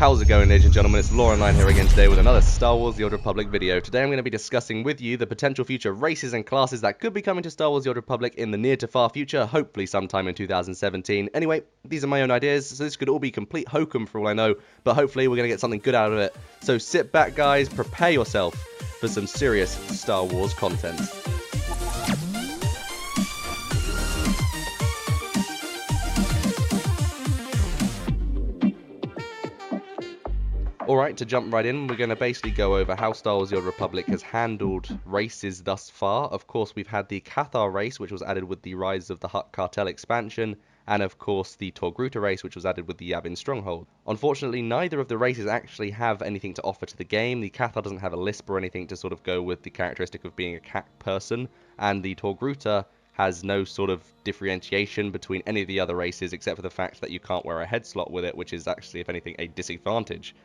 How's it going, ladies and gentlemen? It's LorOnline here again today with another Star Wars The Old Republic video. Today I'm going to be discussing with you the potential future races and classes that could be coming to Star Wars The Old Republic in the near to far future, hopefully sometime in 2017. Anyway, these are my own ideas, so this could all be complete hokum for all I know, but hopefully we're going to get something good out of it. So sit back, guys, prepare yourself for some serious Star Wars content. Alright, to jump right in, we're going to basically go over how Star Wars The Old Republic has handled races thus far. Of course, we've had the Cathar race, which was added with the Rise of the Hutt Cartel expansion, and of course the Togruta race, which was added with the Yavin Stronghold. Unfortunately, neither of the races actually have anything to offer to the game. The Cathar doesn't have a lisp or anything to sort of go with the characteristic of being a cat person, and the Togruta has no sort of differentiation between any of the other races except for the fact that you can't wear a head slot with it, which is actually, if anything, a disadvantage.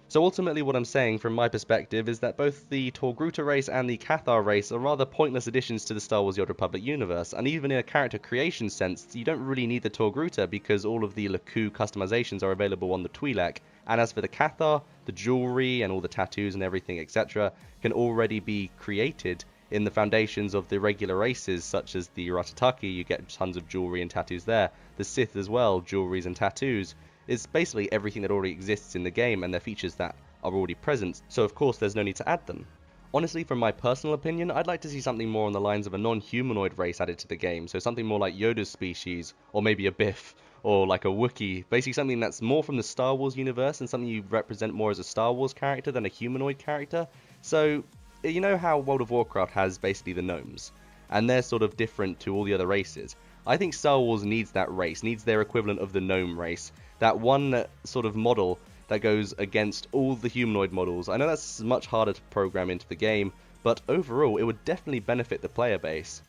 So ultimately what I'm saying from my perspective is that both the Togruta race and the Cathar race are rather pointless additions to the Star Wars The Old Republic universe, and even in a character creation sense, you don't really need the Togruta because all of the Laku customizations are available on the Twi'lek, and as for the Cathar, the jewelry and all the tattoos and everything, etc., can already be created in the foundations of the regular races, such as the Ratataki. You get tons of jewelry and tattoos there. The Sith as well, jewelries and tattoos. It's basically everything that already exists in the game, and they're features that are already present, so of course there's no need to add them. Honestly, from my personal opinion, I'd like to see something more on the lines of a non-humanoid race added to the game, so something more like Yoda's species, or maybe a Biff, or like a Wookiee, basically something that's more from the Star Wars universe, and something you represent more as a Star Wars character than a humanoid character. So, you know how World of Warcraft has basically the gnomes, and they're sort of different to all the other races. I think Star Wars needs that race, needs their equivalent of the gnome race, that one sort of model that goes against all the humanoid models. I know that's much harder to program into the game, but overall it would definitely benefit the player base,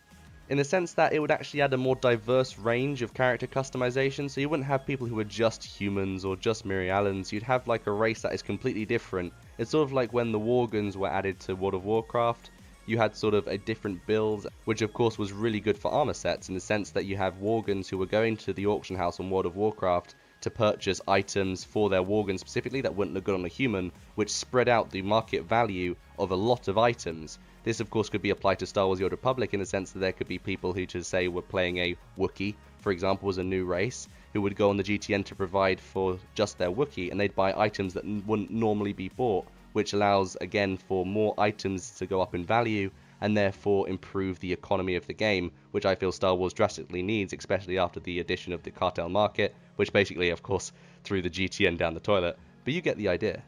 in the sense that it would actually add a more diverse range of character customization, so you wouldn't have people who are just humans or just Mirialans. You'd have like a race that is completely different. It's sort of like when the Worgans were added to World of Warcraft. You had sort of a different build, which of course was really good for armor sets, in the sense that you have Worgans who were going to the auction house on World of Warcraft to purchase items for their Worgen specifically that wouldn't look good on a human, which spread out the market value of a lot of items. This of course could be applied to Star Wars The Old Republic in the sense that there could be people who, to say, were playing a Wookiee, for example, as a new race, who would go on the GTN to provide for just their Wookiee, and they'd buy items that wouldn't normally be bought, which allows again for more items to go up in value, and therefore improve the economy of the game, which I feel Star Wars drastically needs, especially after the addition of the cartel market, which basically, of course, threw the GTN down the toilet. But you get the idea.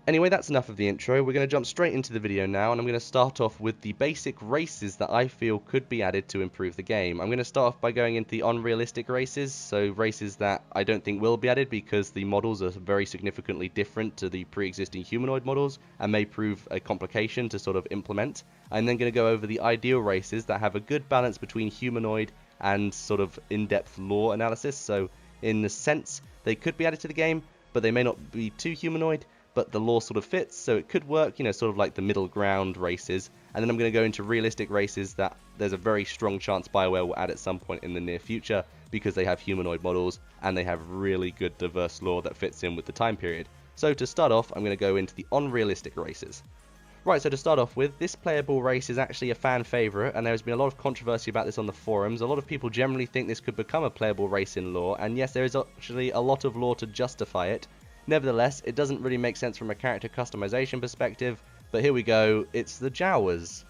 Anyway, that's enough of the intro. We're going to jump straight into the video now, and I'm going to start off with the basic races that I feel could be added to improve the game. I'm going to start off by going into the unrealistic races, so races that I don't think will be added because the models are very significantly different to the pre-existing humanoid models and may prove a complication to sort of implement. I'm then going to go over the ideal races that have a good balance between humanoid and sort of in-depth lore analysis, so in the sense they could be added to the game, but they may not be too humanoid, but the lore sort of fits, so it could work, you know, sort of like the middle ground races. And then I'm going to go into realistic races that there's a very strong chance BioWare will add at some point in the near future, because they have humanoid models and they have really good diverse lore that fits in with the time period. So to start off, I'm going to go into the unrealistic races. Right, so to start off with, this playable race is actually a fan favourite, and there's been a lot of controversy about this on the forums. A lot of people generally think this could become a playable race in lore, and yes, there is actually a lot of lore to justify it. Nevertheless, it doesn't really make sense from a character customization perspective, but here we go, it's the Jawas.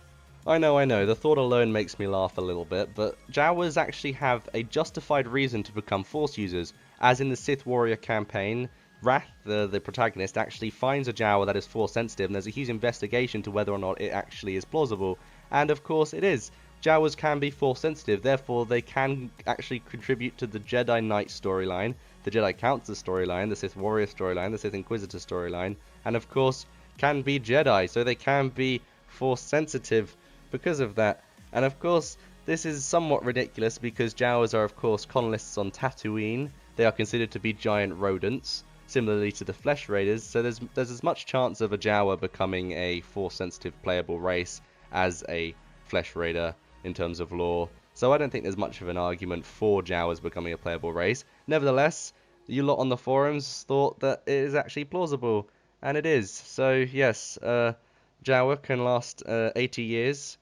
I know, the thought alone makes me laugh a little bit, but Jawas actually have a justified reason to become Force users, as in the Sith Warrior campaign. Wrath, the protagonist, actually finds a Jawa that is Force sensitive, and there's a huge investigation to whether or not it actually is plausible, and of course it is. Jawas can be Force sensitive, therefore they can actually contribute to the Jedi Knight storyline, the Jedi Council storyline, the Sith Warrior storyline, the Sith Inquisitor storyline, and of course can be Jedi, so they can be Force sensitive because of that. And of course this is somewhat ridiculous because Jawas are of course colonists on Tatooine. They are considered to be giant rodents, similarly to the Flesh Raiders, so there's as much chance of a Jawa becoming a Force sensitive playable race as a Flesh Raider in terms of lore. So I don't think there's much of an argument for Jawas becoming a playable race. Nevertheless, you lot on the forums thought that it is actually plausible, and it is. So yes, Jawa can last 80 years.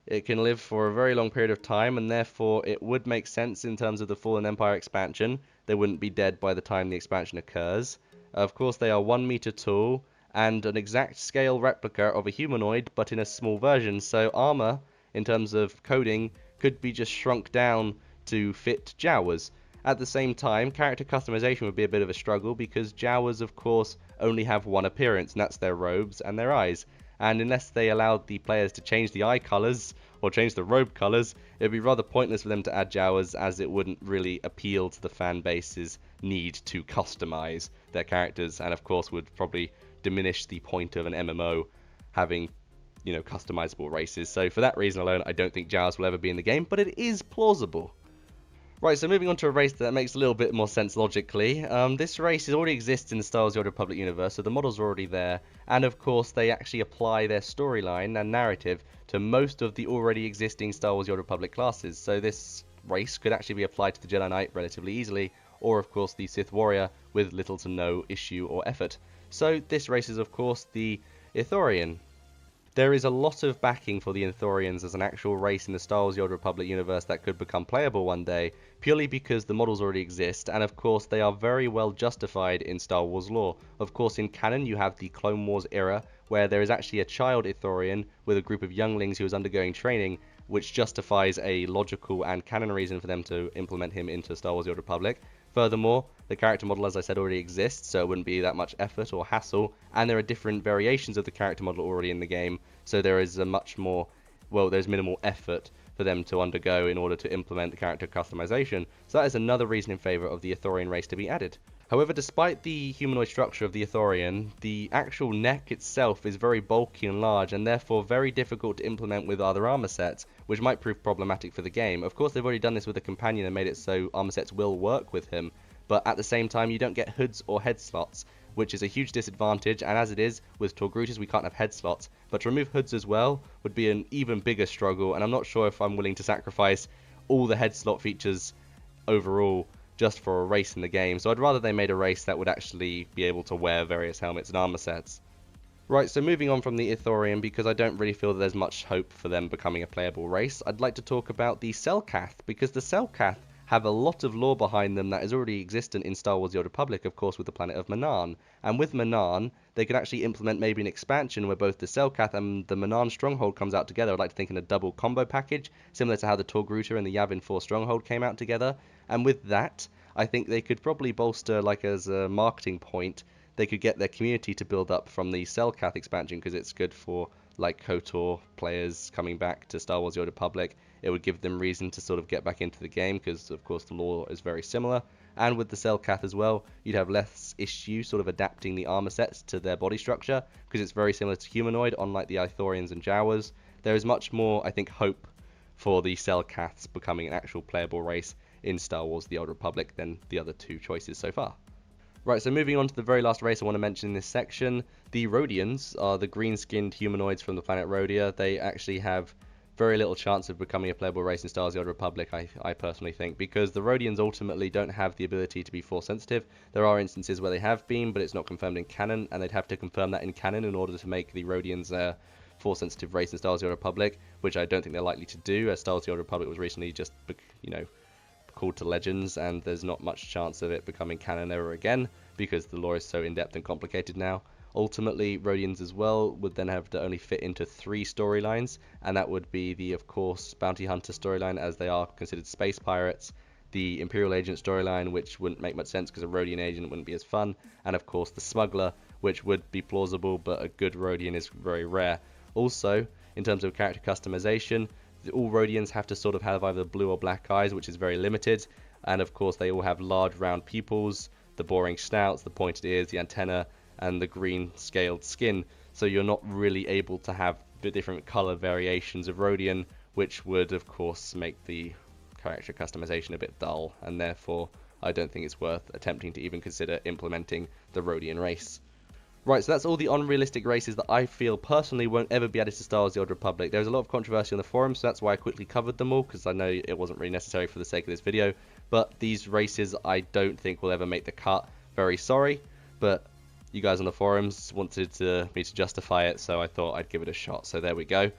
It can live for a very long period of time, and therefore it would make sense in terms of the Fallen Empire expansion. They wouldn't be dead by the time the expansion occurs. Of course, they are 1 meter tall and an exact scale replica of a humanoid, but in a small version. So armor, in terms of coding, could be just shrunk down to fit Jawas. At the same time, character customization would be a bit of a struggle because Jawas, of course, only have one appearance, and that's their robes and their eyes. And unless they allowed the players to change the eye colors or change the robe colors, it would be rather pointless for them to add Jawas, as it wouldn't really appeal to the fan base's need to customize their characters, and of course would probably diminish the point of an MMO having, customizable races. So for that reason alone, I don't think Jawas will ever be in the game, but it is plausible. Right, so moving on to a race that makes a little bit more sense logically. This race already exists in the Star Wars: The Old Republic universe, so the models are already there, and of course they actually apply their storyline and narrative to most of the already existing Star Wars: The Old Republic classes. So this race could actually be applied to the Jedi Knight relatively easily, or of course the Sith Warrior with little to no issue or effort. So this race is of course the Ithorian. There is a lot of backing for the Ithorians as an actual race in the Star Wars: The Old Republic universe that could become playable one day, purely because the models already exist, and of course they are very well justified in Star Wars lore. Of course in canon you have the Clone Wars era, where there is actually a child Ithorian with a group of younglings who is undergoing training, which justifies a logical and canon reason for them to implement him into Star Wars: The Old Republic. Furthermore, the character model, as I said, already exists, so it wouldn't be that much effort or hassle, and there are different variations of the character model already in the game, so there is a much more, there's minimal effort for them to undergo in order to implement the character customization, so that is another reason in favour of the Ithorian race to be added. However, despite the humanoid structure of the Ithorian, the actual neck itself is very bulky and large, and therefore very difficult to implement with other armor sets, which might prove problematic for the game. Of course, they've already done this with the companion and made it so armor sets will work with him, but at the same time you don't get hoods or head slots, which is a huge disadvantage, and as it is, with Togrutas we can't have head slots, but to remove hoods as well would be an even bigger struggle, and I'm not sure if I'm willing to sacrifice all the head slot features overall just for a race in the game, so I'd rather they made a race that would actually be able to wear various helmets and armor sets. Right, so moving on from the Ithorian, because I don't really feel that there's much hope for them becoming a playable race, I'd like to talk about the Selkath, because the Selkath have a lot of lore behind them that is already existent in Star Wars: The Old Republic, of course, with the planet of Manaan. And with Manaan, they could actually implement maybe an expansion where both the Selkath and the Manaan Stronghold comes out together. I'd like to think in a double combo package, similar to how the Togruta and the Yavin 4 Stronghold came out together. And with that, I think they could probably bolster, like as a marketing point, they could get their community to build up from the Selkath expansion, because it's good for like KOTOR players coming back to Star Wars: The Old Republic. It would give them reason to sort of get back into the game, because of course the lore is very similar. And with the Selkath as well, you'd have less issue sort of adapting the armor sets to their body structure, because it's very similar to humanoid, unlike the Ithorians and Jawas. There is much more, I think, hope for the Selkaths becoming an actual playable race in Star Wars: The Old Republic than the other two choices so far. Right, so moving on to the very last race I want to mention in this section, the Rhodians are the green-skinned humanoids from the planet Rhodia. They actually have very little chance of becoming a playable race in Star Wars: The Old Republic, I personally think, because the Rhodians ultimately don't have the ability to be force sensitive. There are instances where they have been, but it's not confirmed in canon, and they'd have to confirm that in canon in order to make the Rhodians a force sensitive race in Star Wars: The Old Republic, which I don't think they're likely to do, as Star Wars: The Old Republic was recently just, called to Legends, and there's not much chance of it becoming canon ever again, because the lore is so in-depth and complicated now. Ultimately, Rhodians as well would then have to only fit into 3 storylines, and that would be the, of course, Bounty Hunter storyline, as they are considered space pirates, the Imperial Agent storyline, which wouldn't make much sense because a Rhodian agent wouldn't be as fun, and of course the Smuggler, which would be plausible, but a good Rhodian is very rare. Also, in terms of character customization, all Rhodians have to sort of have either blue or black eyes, which is very limited, and of course they all have large round pupils, the boring snouts, the pointed ears, the antenna, and the green scaled skin, so you're not really able to have the different color variations of Rhodian, which would of course make the character customization a bit dull, and therefore I don't think it's worth attempting to even consider implementing the Rhodian race. Right, so that's all the unrealistic races that I feel personally won't ever be added to Star Wars: The Old Republic. There's a lot of controversy on the forums, so that's why I quickly covered them all, because I know it wasn't really necessary for the sake of this video. but these races I don't think will ever make the cut. Very sorry, but you guys on the forums wanted me to justify it, so I thought I'd give it a shot. So there we go.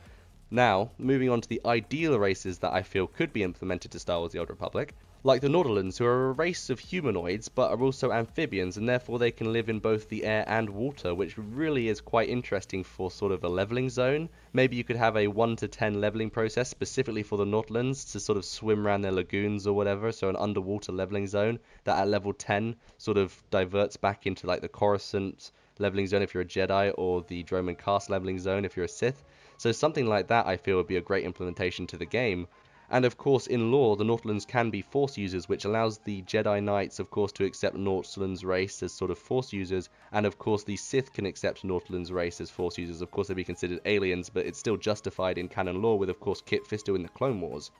Now, moving on to the ideal races that I feel could be implemented to Star Wars The Old Republic, like the Nautilans, who are a race of humanoids but are also amphibians, and therefore they can live in both the air and water, which really is quite interesting for sort of a leveling zone. Maybe you could have a 1 to 10 leveling process specifically for the Nautilans to sort of swim around their lagoons or whatever, so an underwater leveling zone that at level 10 sort of diverts back into like the Coruscant leveling zone if you're a Jedi, or the Droman Cast leveling zone if you're a Sith. So something like that I feel would be a great implementation to the game. And of course, in lore, the Nautilans can be Force users, which allows the Jedi Knights, of course, to accept Nautilans' race as sort of Force users, and of course the Sith can accept Nautilans' race as Force users. Of course, they'd be considered aliens, but it's still justified in canon lore with, of course, Kit Fisto in the Clone Wars.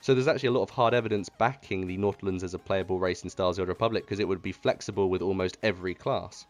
So there's actually a lot of hard evidence backing the Nautilans as a playable race in Star Wars: The Old Republic, because it would be flexible with almost every class.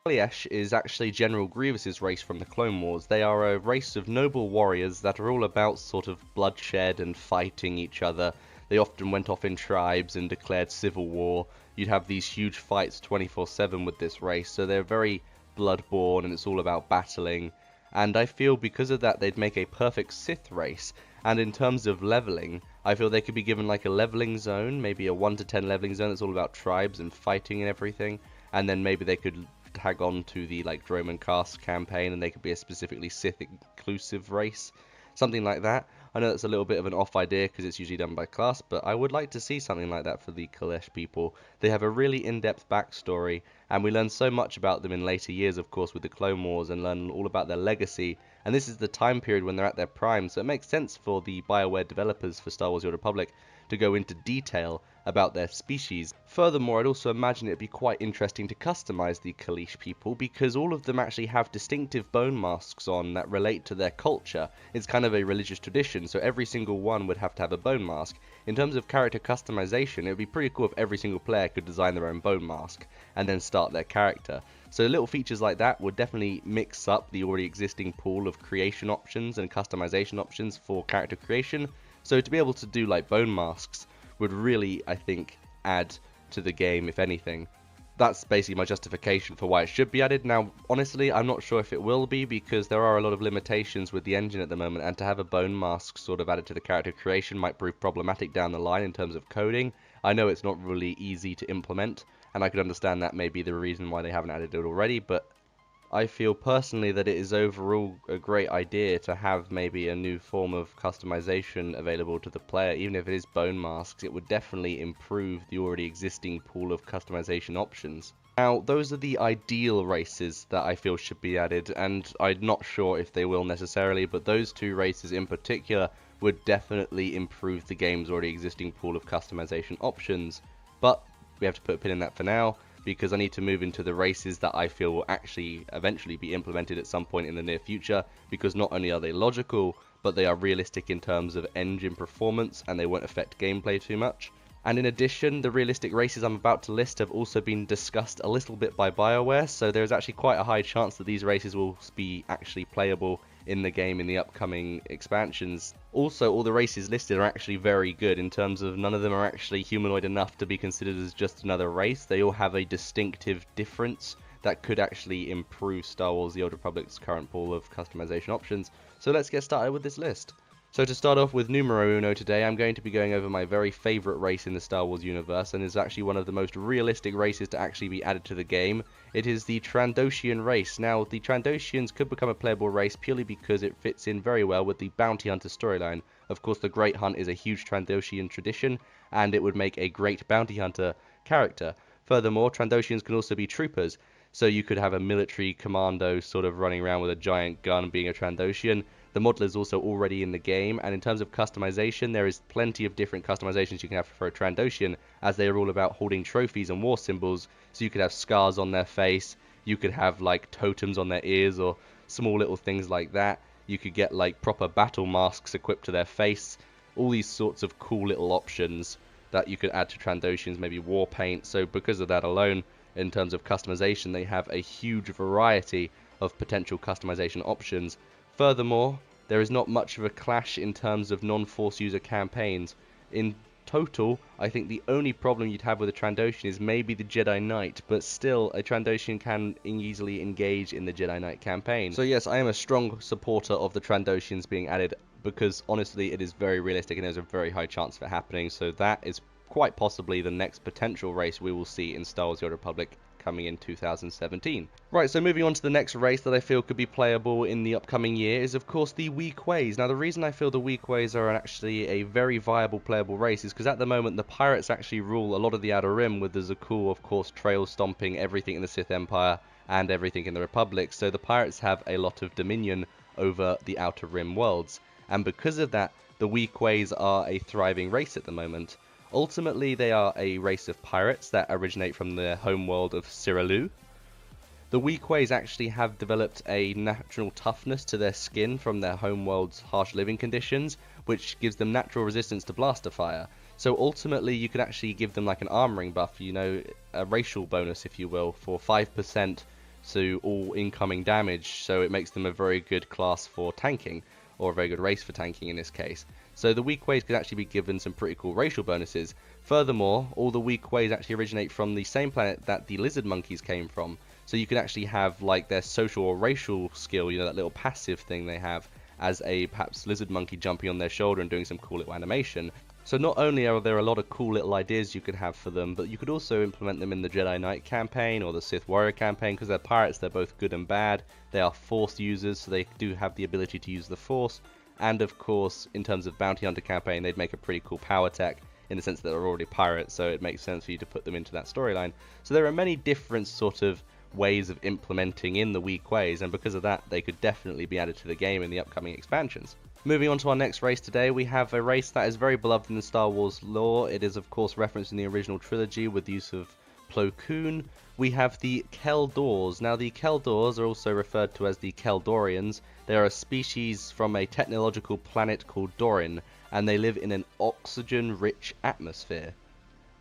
Kalish is actually General Grievous's race from the Clone Wars. They are a race of noble warriors that are all about sort of bloodshed and fighting each other. They often went off in tribes and declared civil war. You'd have these huge fights 24/7 with this race, so they're very bloodborne and it's all about battling. And I feel because of that they'd make a perfect Sith race. And in terms of leveling, I feel they could be given like a leveling zone, maybe a 1 to 10 leveling zone that's all about tribes and fighting and everything. And then maybe they could tag on to the like Droman Cast campaign and they could be a specifically Sith inclusive race, something like that. I know that's a little bit of an off idea because it's usually done by class, but I would like to see something like that for the Kalish people. They have a really in-depth backstory, and we learn so much about them in later years, of course, with the Clone Wars, and learn all about their legacy. And this is the time period when they're at their prime, so it makes sense for the BioWare developers for Star Wars: The Old Republic to go into detail about their species. Furthermore, I'd also imagine it'd be quite interesting to customize the Kalish people, because all of them actually have distinctive bone masks on that relate to their culture. It's kind of a religious tradition, so every single one would have to have a bone mask. In terms of character customization, it would be pretty cool if every single player could design their own bone mask and then start their character. So little features like that would definitely mix up the already existing pool of creation options and customization options for character creation. So to be able to do like bone masks would really, I think, add to the game, if anything. That's basically my justification for why it should be added. Now, honestly, I'm not sure if it will be, because there are a lot of limitations with the engine at the moment, and to have a bone mask sort of added to the character creation might prove problematic down the line in terms of coding. I know it's not really easy to implement, and I could understand that may be the reason why they haven't added it already, but I feel personally that it is overall a great idea to have maybe a new form of customization available to the player. Even if it is bone masks, it would definitely improve the already existing pool of customization options. Now, those are the ideal races that I feel should be added, and I'm not sure if they will necessarily, but those two races in particular would definitely improve the game's already existing pool of customization options. But we have to put a pin in that for now, because I need to move into the races that I feel will actually eventually be implemented at some point in the near future, because not only are they logical, but they are realistic in terms of engine performance, and they won't affect gameplay too much. And in addition, the realistic races I'm about to list have also been discussed a little bit by BioWare, so there's actually quite a high chance that these races will be actually playable in the game in the upcoming expansions. Also, all the races listed are actually very good in terms of none of them are actually humanoid enough to be considered as just another race. They all have a distinctive difference that could actually improve Star Wars: The Old Republic's current pool of customization options. So let's get started with this list. So to start off with numero uno today, I'm going to be going over my very favourite race in the Star Wars universe, and is actually one of the most realistic races to actually be added to the game. It is the Trandoshan race. Now, the Trandoshans could become a playable race purely because it fits in very well with the Bounty Hunter storyline. Of course, the Great Hunt is a huge Trandoshan tradition, and it would make a great Bounty Hunter character. Furthermore, Trandoshans can also be troopers, so you could have a military commando sort of running around with a giant gun being a Trandoshan. The model is also already in the game, and in terms of customization, there is plenty of different customizations you can have for a Trandoshan, as they are all about holding trophies and war symbols. So you could have scars on their face, you could have like totems on their ears, or small little things like that. You could get like proper battle masks equipped to their face. All these sorts of cool little options that you could add to Trandoshans, maybe war paint. So because of that alone, in terms of customization, they have a huge variety of potential customization options. Furthermore, there is not much of a clash in terms of non-Force user campaigns. In total, I think the only problem you'd have with a Trandoshan is maybe the Jedi Knight, but still, a Trandoshan can easily engage in the Jedi Knight campaign. So yes, I am a strong supporter of the Trandoshans being added, because honestly, it is very realistic and there's a very high chance of it happening, so that is quite possibly the next potential race we will see in Star Wars The Old Republic coming in 2017. Right, so moving on to the next race that I feel could be playable in the upcoming year is of course the Weequays. Now the reason I feel the Weequays are actually a very viable playable race is because at the moment the pirates actually rule a lot of the Outer Rim, with the Zakuul of course trail stomping everything in the Sith Empire and everything in the Republic, so the pirates have a lot of dominion over the Outer Rim worlds, and because of that the Weequays are a thriving race at the moment. Ultimately, they are a race of pirates that originate from the homeworld of Cyrillou. The Weequays actually have developed a natural toughness to their skin from their homeworld's harsh living conditions, which gives them natural resistance to blaster fire. So ultimately, you could actually give them like an armoring buff, you know, a racial bonus, if you will, for 5% to all incoming damage, so it makes them a very good class for tanking, or a very good race for tanking in this case. So the Weequays could actually be given some pretty cool racial bonuses. Furthermore, all the Weequays actually originate from the same planet that the lizard monkeys came from. So you can actually have like their social or racial skill, you know, that little passive thing they have, as a perhaps lizard monkey jumping on their shoulder and doing some cool little animation. So not only are there a lot of cool little ideas you could have for them, but you could also implement them in the Jedi Knight campaign or the Sith Warrior campaign, because they're pirates, they're both good and bad. They are Force users, so they do have the ability to use the Force. And of course, in terms of Bounty Hunter campaign, they'd make a pretty cool power tech, in the sense that they're already pirates, so it makes sense for you to put them into that storyline. So there are many different sort of ways of implementing in the Weequays, and because of that, they could definitely be added to the game in the upcoming expansions. Moving on to our next race today, we have a race that is very beloved in the Star Wars lore. It is of course referenced in the original trilogy with the use of Plo Koon. We have the Keldors. Now the Keldors are also referred to as the Keldorians. They are a species from a technological planet called Dorin, and they live in an oxygen-rich atmosphere.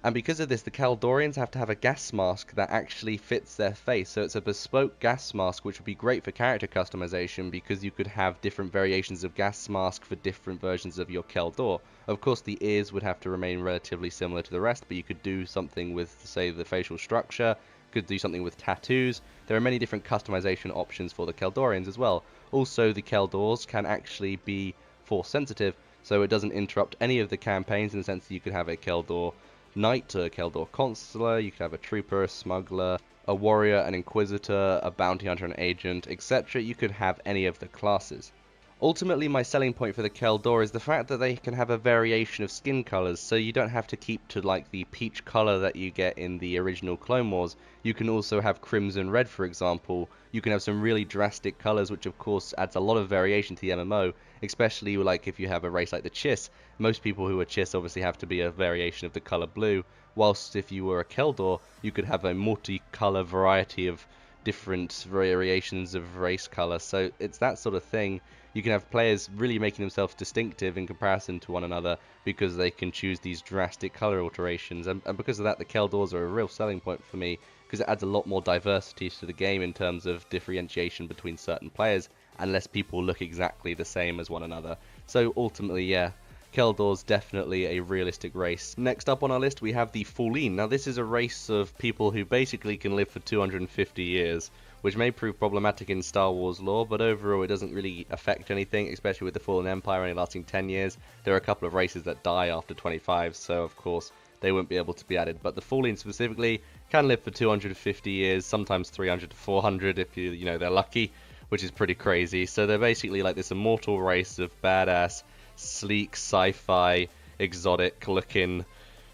And because of this, the Keldorians have to have a gas mask that actually fits their face. So it's a bespoke gas mask, which would be great for character customization, because you could have different variations of gas mask for different versions of your Keldor. Of course, the ears would have to remain relatively similar to the rest, but you could do something with, say, the facial structure, could do something with tattoos. There are many different customization options for the Keldorians as well. Also, the Keldors can actually be force sensitive, so it doesn't interrupt any of the campaigns, in the sense that you could have a Keldor Knight, a Keldor Consular, you could have a Trooper, a Smuggler, a Warrior, an Inquisitor, a Bounty Hunter, an Agent, etc. You could have any of the classes. Ultimately, my selling point for the Keldor is the fact that they can have a variation of skin colors, so you don't have to keep to like the peach color that you get in the original Clone Wars. You can also have crimson red, for example. You can have some really drastic colors, which of course adds a lot of variation to the MMO, especially like if you have a race like the Chiss. Most people who are Chiss obviously have to be a variation of the color blue, whilst if you were a Keldor, you could have a multi-color variety of different variations of race color. So it's that sort of thing. You can have players really making themselves distinctive in comparison to one another, because they can choose these drastic color alterations, and because of that, the Keldors are a real selling point for me, because it adds a lot more diversity to the game in terms of differentiation between certain players, and less people look exactly the same as one another. So ultimately, yeah, Keldor's definitely a realistic race. Next up on our list, we have the Foulleen. Now this is a race of people who basically can live for 250 years, which may prove problematic in Star Wars lore, but overall it doesn't really affect anything, especially with the Fallen Empire only lasting 10 years. There are a couple of races that die after 25, so of course they won't be able to be added. But the Foulleen specifically can live for 250 years, sometimes 300 to 400 if you know, they're lucky, which is pretty crazy. So they're basically like this immortal race of badass, sleek, sci-fi, exotic looking.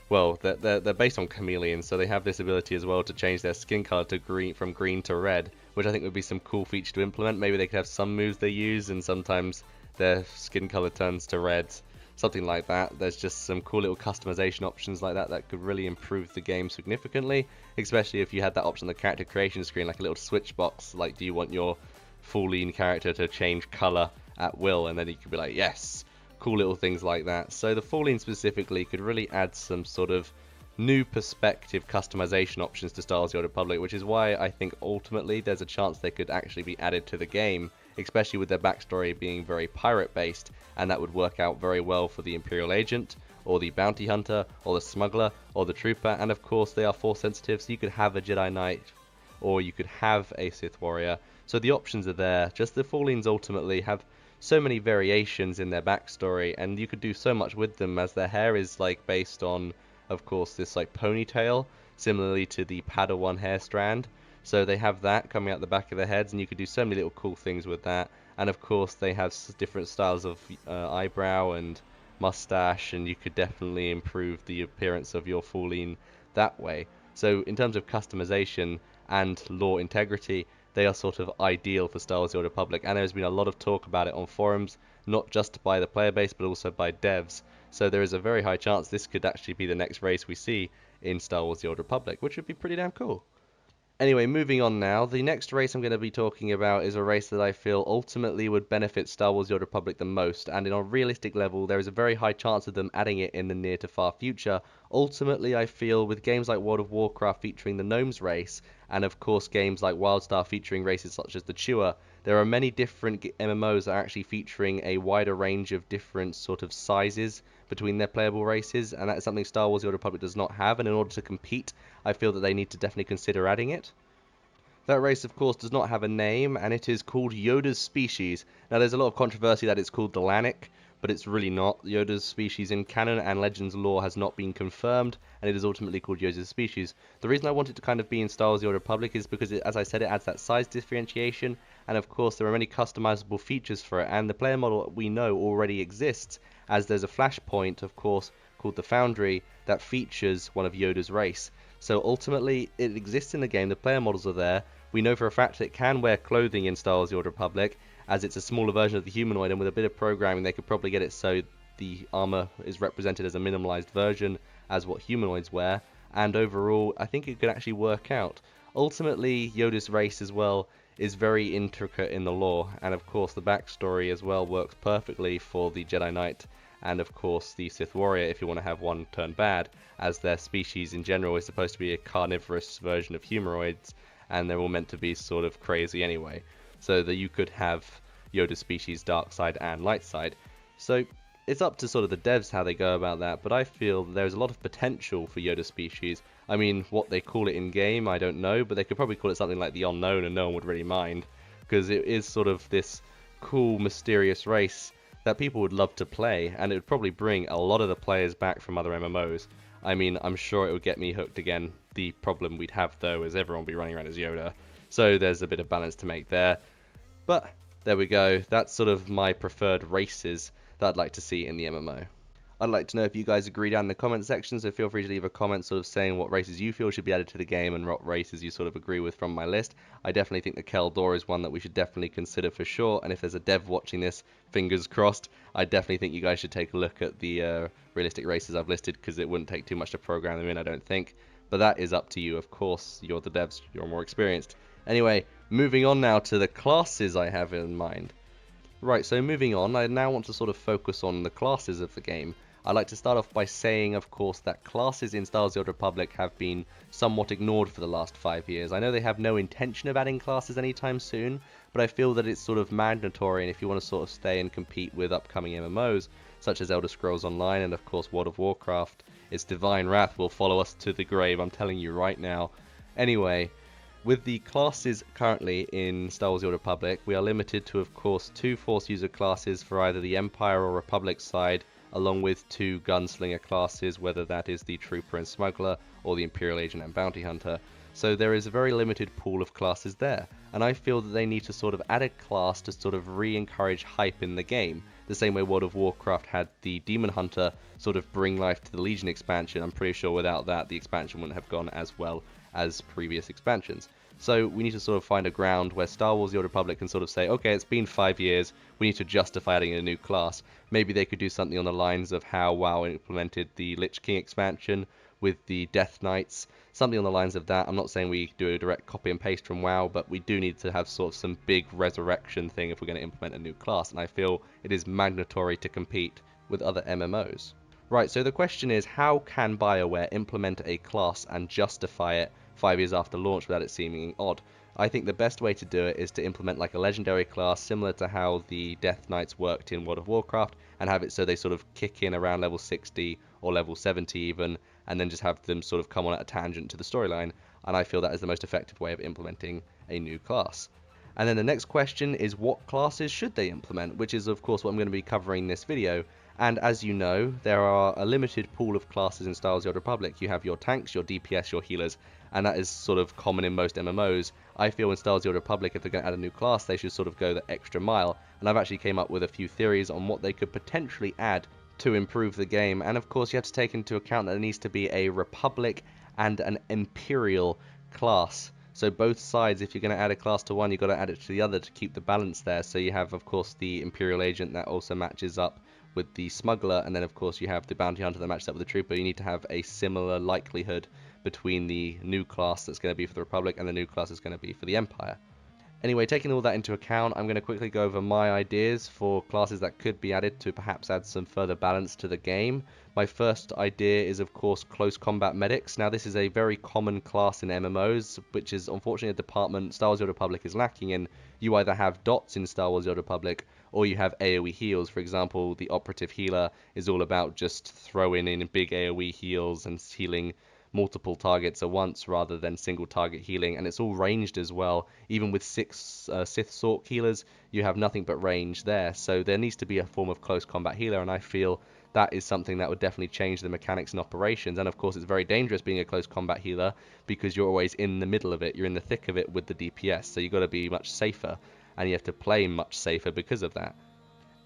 Well, they're based on chameleons, so they have this ability as well to change their skin color to green, from green to red, which I think would be some cool feature to implement. Maybe they could have some moves they use, and sometimes their skin color turns to red, something like that. There's just some cool little customization options like that that could really improve the game significantly, especially if you had that option on the character creation screen, like a little switch box, like do you want your Foulleen character to change color at will, and then you could be like, yes. Cool little things like that. So the Foulleen specifically could really add some sort of new perspective customization options to Star Wars The Old Republic, which is why I think ultimately there's a chance they could actually be added to the game, especially with their backstory being very pirate based, and that would work out very well for the Imperial Agent. or the bounty hunter, or the smuggler, or the trooper, and of course they are force sensitive, so you could have a Jedi Knight, or you could have a Sith warrior. So the options are there. Just the Fallings ultimately have so many variations in their backstory, and you could do so much with them, as their hair is like based on, of course, this like ponytail, similarly to the Padawan hair strand. So they have that coming out the back of their heads, and you could do so many little cool things with that. And of course they have different styles of eyebrow and mustache, and you could definitely improve the appearance of your Falling that way. So in terms of customization and lore integrity, they are sort of ideal for Star Wars The Old Republic, and there's been a lot of talk about it on forums, not just by the player base, but also by devs. So there is a very high chance this could actually be the next race we see in Star Wars The Old Republic, which would be pretty damn cool. Anyway, moving on now, the next race I'm going to be talking about is a race that I feel ultimately would benefit Star Wars The Old Republic the most, and in a realistic level, there is a very high chance of them adding it in the near to far future. Ultimately, I feel with games like World of Warcraft featuring the Gnomes race, and of course games like WildStar featuring races such as the Chewer, there are many different MMOs that are actually featuring a wider range of different sort of sizes between their playable races, and that is something Star Wars The Old Republic does not have, and in order to compete, I feel that they need to definitely consider adding it. That race, of course, does not have a name, and it is called Yoda's species. Now, there's a lot of controversy that it's called the Lanic, but it's really not. Yoda's species in canon and Legends lore has not been confirmed, and it is ultimately called Yoda's species. The reason I want it to kind of be in Star Wars The Old Republic is because, as I said, it adds that size differentiation, and of course there are many customizable features for it, and the player model we know already exists, as there's a flashpoint, of course, called the Foundry, that features one of Yoda's race. So ultimately, it exists in the game, the player models are there. We know for a fact that it can wear clothing in Star Wars The Old Republic, as it's a smaller version of the humanoid, and with a bit of programming they could probably get it so the armor is represented as a minimalized version as what humanoids wear, and overall I think it could actually work out. Ultimately, Yoda's race as well is very intricate in the lore, and of course the backstory as well works perfectly for the Jedi Knight and of course the Sith warrior if you want to have one turn bad, as their species in general is supposed to be a carnivorous version of humanoids, and they're all meant to be sort of crazy anyway, so that you could have Yoda's species dark side and light side. So it's up to sort of the devs how they go about that, but I feel there's a lot of potential for Yoda species. I mean, what they call it in game, I don't know, but they could probably call it something like the Unknown and no one would really mind, because it is sort of this cool, mysterious race that people would love to play, and it would probably bring a lot of the players back from other MMOs. I mean, I'm sure it would get me hooked again. The problem we'd have, though, is everyone would be running around as Yoda, so there's a bit of balance to make there. But there we go, that's sort of my preferred races that I'd like to see in the MMO. I'd like to know if you guys agree down in the comment section, so feel free to leave a comment sort of saying what races you feel should be added to the game and what races you sort of agree with from my list. I definitely think the Kel Dor is one that we should definitely consider for sure, and if there's a dev watching this, fingers crossed, I definitely think you guys should take a look at the realistic races I've listed, because it wouldn't take too much to program them in, I don't think. But that is up to you, of course, you're the devs, you're more experienced. Anyway, moving on now to the classes I have in mind. Right, so moving on, I now want to sort of focus on the classes of the game. I'd like to start off by saying, of course, that classes in Star Wars The Old Republic have been somewhat ignored for the last 5 years. I know they have no intention of adding classes anytime soon, but I feel that it's sort of mandatory, and if you want to sort of stay and compete with upcoming MMOs, such as Elder Scrolls Online and of course World of Warcraft, its divine wrath will follow us to the grave, I'm telling you right now. Anyway, with the classes currently in Star Wars The Old Republic, we are limited to, of course, 2 Force user classes for either the Empire or Republic side, along with 2 Gunslinger classes, whether that is the Trooper and Smuggler, or the Imperial Agent and Bounty Hunter. So there is a very limited pool of classes there, and I feel that they need to sort of add a class to sort of re-encourage hype in the game, the same way World of Warcraft had the Demon Hunter sort of bring life to the Legion expansion. I'm pretty sure without that the expansion wouldn't have gone as well as previous expansions. So we need to sort of find a ground where Star Wars The Old Republic can sort of say, okay, it's been 5 years, we need to justify adding a new class. Maybe they could do something on the lines of how WoW implemented the Lich King expansion with the Death Knights, something on the lines of that. I'm not saying we do a direct copy and paste from WoW, but we do need to have sort of some big resurrection thing if we're going to implement a new class, and I feel it is mandatory to compete with other MMOs. Right, so the question is, how can BioWare implement a class and justify it 5 years after launch without it seeming odd? I think the best way to do it is to implement like a legendary class similar to how the Death Knights worked in World of Warcraft, and have it so they sort of kick in around level 60 or level 70 even, and then just have them sort of come on at a tangent to the storyline. And I feel that is the most effective way of implementing a new class. And then the next question is, what classes should they implement, which is of course what I'm going to be covering in this video. And as you know, there are a limited pool of classes in Star Wars The Old Republic. You have your tanks, your DPS, your healers, and that is sort of common in most MMOs. I feel in Star Wars The Old Republic, if they're going to add a new class, they should sort of go the extra mile, and I've actually came up with a few theories on what they could potentially add to improve the game. And of course you have to take into account that there needs to be a Republic and an Imperial class. So both sides, if you're going to add a class to one, you've got to add it to the other to keep the balance there. So you have, of course, the Imperial Agent that also matches up with the Smuggler, and then of course you have the Bounty Hunter that matches up with the Trooper. You need to have a similar likelihood between the new class that's going to be for the Republic and the new class that's going to be for the Empire. Anyway, taking all that into account, I'm going to quickly go over my ideas for classes that could be added to perhaps add some further balance to the game. My first idea is, of course, close combat medics. Now, this is a very common class in MMOs, which is unfortunately a department Star Wars The Old Republic is lacking in. You either have dots in Star Wars The Old Republic, or you have AoE heals. For example, the Operative Healer is all about just throwing in big AoE heals and healing multiple targets at once rather than single target healing, and it's all ranged as well. Even with 6 Sith Sork healers, you have nothing but range there, so there needs to be a form of close combat healer, and I feel that is something that would definitely change the mechanics and operations. And of course it's very dangerous being a close combat healer because you're always in the middle of it, you're in the thick of it with the DPS, so you've got to be much safer, and you have to play much safer because of that.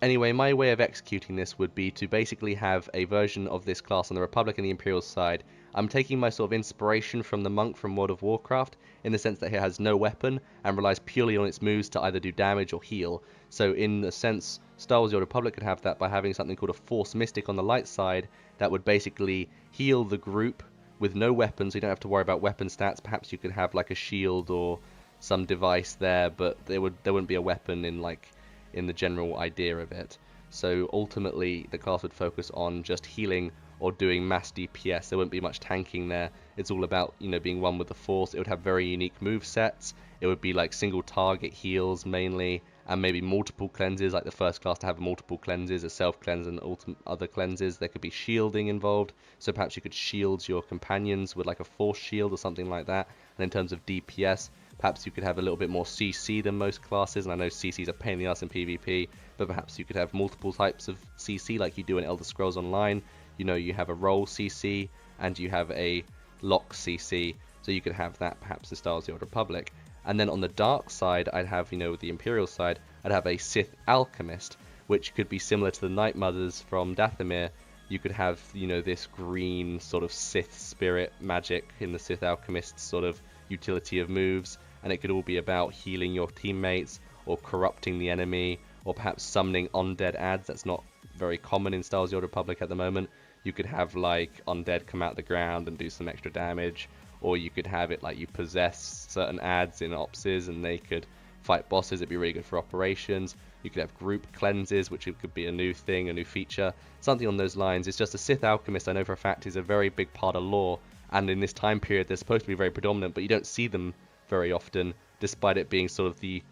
Anyway, my way of executing this would be to basically have a version of this class on the Republic and the Imperial side. I'm taking my sort of inspiration from the monk from World of Warcraft, in the sense that he has no weapon and relies purely on its moves to either do damage or heal. So in a sense, Star Wars The Old Republic could have that by having something called a Force Mystic on the light side that would basically heal the group with no weapons, so you don't have to worry about weapon stats. Perhaps you could have like a shield or some device there, but there wouldn't be a weapon in the general idea of it. So ultimately the class would focus on just healing or doing mass DPS. There wouldn't be much tanking there. It's all about, being one with the Force. It would have very unique move sets. It would be like single target heals mainly, and maybe multiple cleanses, like the first class to have multiple cleanses, a self cleanse and other cleanses. There could be shielding involved, so perhaps you could shield your companions with like a Force shield or something like that. And in terms of DPS, perhaps you could have a little bit more CC than most classes, and I know CC is a pain in the ass in PvP, but perhaps you could have multiple types of CC like you do in Elder Scrolls Online. You have a roll CC and you have a lock CC, so you could have that perhaps in Star Wars The Old Republic. And then on the dark side, I'd have, the Imperial side, I'd have a Sith Alchemist, which could be similar to the Night Mothers from Dathomir. You could have, this green sort of Sith spirit magic in the Sith Alchemist's sort of utility of moves, and it could all be about healing your teammates or corrupting the enemy, or perhaps summoning undead adds. That's not very common in Star Wars The Old Republic at the moment. You could have like undead come out the ground and do some extra damage, or you could have it like you possess certain adds in opses and they could fight bosses. It'd be really good for operations. You could have group cleanses, which could be a new thing, a new feature, something on those lines. It's just a Sith Alchemist, I know for a fact, is a very big part of lore, and in this time period they're supposed to be very predominant, but you don't see them very often, despite it being sort of the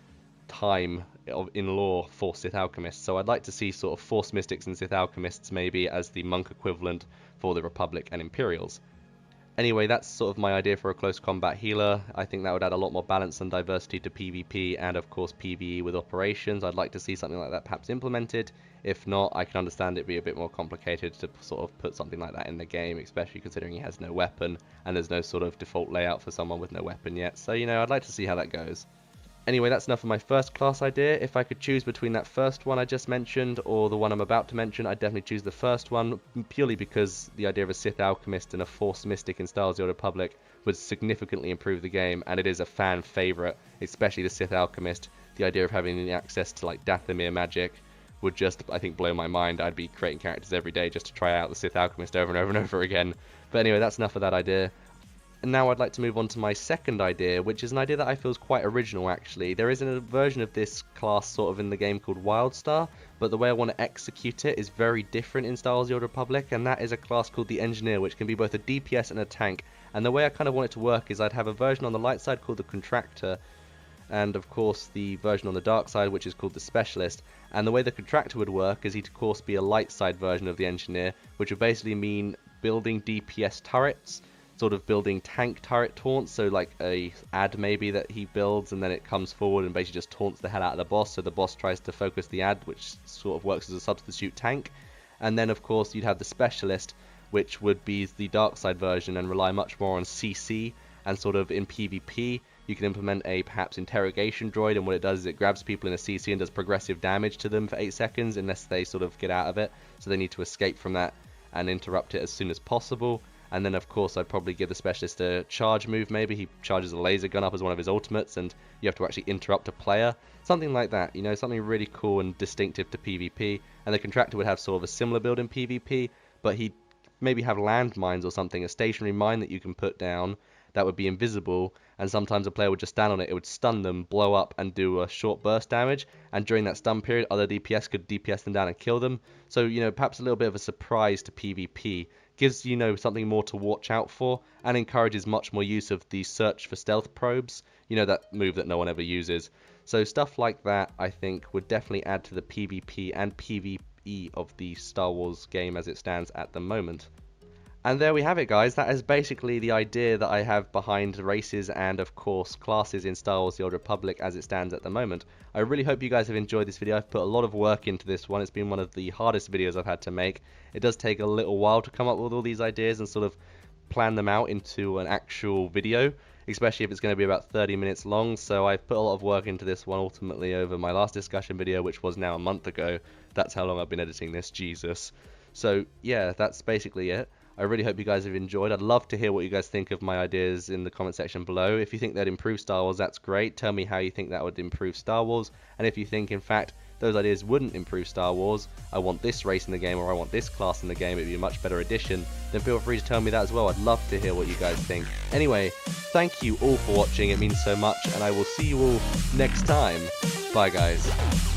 time in lore for Sith Alchemists. So I'd like to see sort of Force Mystics and Sith Alchemists maybe as the monk equivalent for the Republic and Imperials. Anyway, that's sort of my idea for a close combat healer. I think that would add a lot more balance and diversity to PvP and of course PvE with operations. I'd like to see something like that perhaps implemented. If not, I can understand it be a bit more complicated to sort of put something like that in the game, especially considering he has no weapon and there's no sort of default layout for someone with no weapon yet. So, I'd like to see how that goes. Anyway, that's enough of my first class idea. If I could choose between that first one I just mentioned or the one I'm about to mention, I'd definitely choose the first one, purely because the idea of a Sith Alchemist and a Force Mystic in Star Wars The Old Republic would significantly improve the game, and it is a fan favourite, especially the Sith Alchemist. The idea of having the access to like Dathomir magic would just, I think, blow my mind. I'd be creating characters every day just to try out the Sith Alchemist over and over and over again. But anyway, that's enough of that idea. And now I'd like to move on to my second idea, which is an idea that I feel is quite original actually. There is a version of this class sort of in the game called Wildstar, but the way I want to execute it is very different in Star Wars The Old Republic, and that is a class called the Engineer, which can be both a DPS and a tank. And the way I kind of want it to work is I'd have a version on the light side called the Contractor, and of course the version on the dark side, which is called the Specialist. And the way the Contractor would work is he'd of course be a light side version of the Engineer, which would basically mean building DPS turrets, sort of building tank turret taunts, so like a ad maybe that he builds, and then it comes forward and basically just taunts the hell out of the boss, so the boss tries to focus the ad, which sort of works as a substitute tank. And then of course you'd have the Specialist, which would be the dark side version and rely much more on CC, and sort of in PvP you can implement a perhaps interrogation droid, and what it does is it grabs people in a CC and does progressive damage to them for 8 seconds unless they sort of get out of it, so they need to escape from that and interrupt it as soon as possible. And then of course I'd probably give the Specialist a charge move, maybe he charges a laser gun up as one of his ultimates and you have to actually interrupt a player, something like that, you know, something really cool and distinctive to PvP. And the Contractor would have sort of a similar build in PvP, but he'd maybe have landmines or something, a stationary mine that you can put down that would be invisible, and sometimes a player would just stand on it, it would stun them, blow up, and do a short burst damage, and during that stun period other DPS could DPS them down and kill them. So, you know, perhaps a little bit of a surprise to PvP, gives, you know, something more to watch out for, and encourages much more use of the search for stealth probes, you know, that move that no one ever uses. So stuff like that I think would definitely add to the PvP and PVE of the Star Wars game as it stands at the moment. And there we have it, guys. That is basically the idea that I have behind races and of course classes in Star Wars The Old Republic as it stands at the moment. I really hope you guys have enjoyed this video. I've put a lot of work into this one. It's been one of the hardest videos I've had to make. It does take a little while to come up with all these ideas and sort of plan them out into an actual video, especially if it's going to be about 30 minutes long. So I've put a lot of work into this one ultimately over my last discussion video, which was now a month ago. That's how long I've been editing this, Jesus. So yeah, that's basically it. I really hope you guys have enjoyed. I'd love to hear what you guys think of my ideas in the comment section below. If you think they'd improve Star Wars, that's great. Tell me how you think that would improve Star Wars. And if you think, in fact, those ideas wouldn't improve Star Wars, I want this race in the game or I want this class in the game, it'd be a much better addition, then feel free to tell me that as well. I'd love to hear what you guys think. Anyway, thank you all for watching. It means so much, and I will see you all next time. Bye, guys.